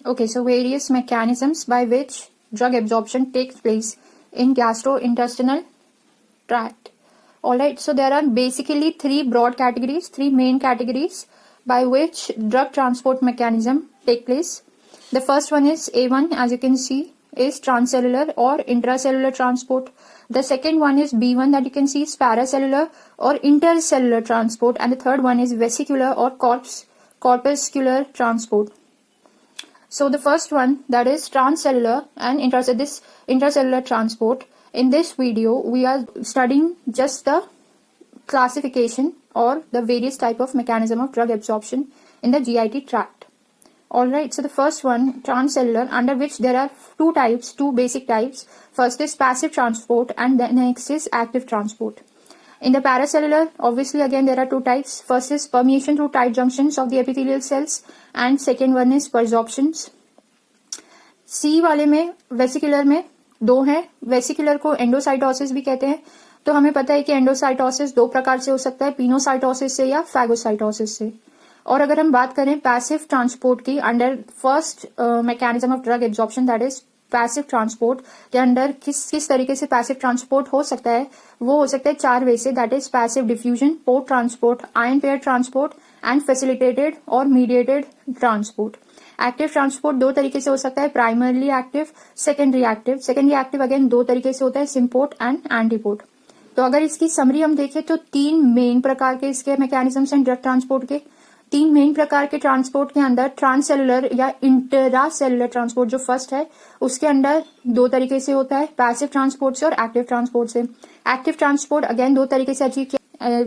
Okay, so various mechanisms by which drug absorption takes place in gastrointestinal tract. Alright, so there are basically three broad categories, three main categories by which drug transport mechanism take place. The first one is A1, as you can see, is transcellular or intracellular transport. The second one is B1, that you can see, is paracellular or intercellular transport, and the third one is vesicular or corpuscular transport. So the first one, that is transcellular and intracellular transport. In this video, we are studying just the classification or the various type of mechanism of drug absorption in the GIT tract. Alright, so the first one, transcellular, under which there are two basic types. First is passive transport and the next is active transport. In the paracellular, obviously again there are two types. First is permeation through tight junctions of the epithelial cells and second one is persorptions. C वाले में vesicular में दो हैं. Vesicular को endocytosis भी कहते हैं. तो हमें पता है कि एंडोसाइटोसिस दो प्रकार से हो सकता है, पिनोसाइटोसिस से या फैगोसाइटोसिस से. और अगर हम बात करें पैसिव ट्रांसपोर्ट की, under first mechanism of drug absorption, that is passive transport के अंडर किस तरीके से पैसिव ट्रांसपोर्ट हो सकता है, वो हो सकता है चार वे से. That is passive diffusion, port transport, ion pair transport and facilitated और मीडिएटेड ट्रांसपोर्ट. एक्टिव ट्रांसपोर्ट दो तरीके से हो सकता है, primarily active, secondary active. Secondary active again दो तरीके से होता है, सिम्पोर्ट एंड एंटीपोर्ट. तो अगर इसकी समरी हम देखें तो तीन मेन प्रकार के इसके मैकेनिज्म्स हैं ड्रग ट्रांसपोर्ट के. तीन मेन प्रकार के ट्रांसपोर्ट के अंदर ट्रांससेलुलर या इंट्रासेलुलर ट्रांसपोर्ट जो फर्स्ट है, उसके अंदर दो तरीके से होता है, पैसिव ट्रांसपोर्ट से और एक्टिव ट्रांसपोर्ट से. एक्टिव ट्रांसपोर्ट अगेन दो तरीके से अचीव किया,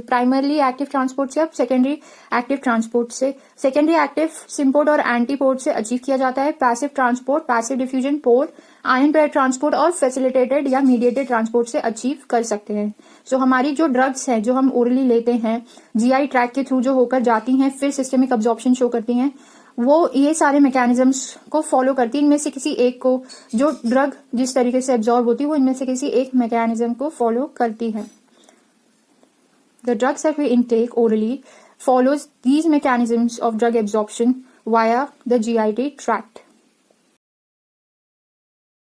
प्राइमरली एक्टिव ट्रांसपोर्ट से, अब सेकेंडरी एक्टिव ट्रांसपोर्ट से. सेकेंडरी एक्टिव सिम्पोर्ट और एंटीपोर्ट से अचीव किया जाता है. Passive transport, passive diffusion, port, ion pair transport और फैसिलिटेटेड या मीडिएटेड ट्रांसपोर्ट से अचीव कर सकते हैं. सो हमारी जो ड्रग्स हैं जो हम ओरली लेते हैं, जीआई ट्रैक के थ्रू जो होकर जाती हैं, फिर सिस्टमिक अब्जॉर्प्शन शो करती हैं, वो ये सारे मैकेनिज्म्स को फॉलो करती है. इनमें से किसी एक को, जो ड्रग जिस तरीके से एब्जॉर्ब होती है, वो इनमें से किसी एक मैकेनिज्म को फॉलो करती है. The drugs that we intake orally follows these mechanisms of drug absorption via the GIT tract.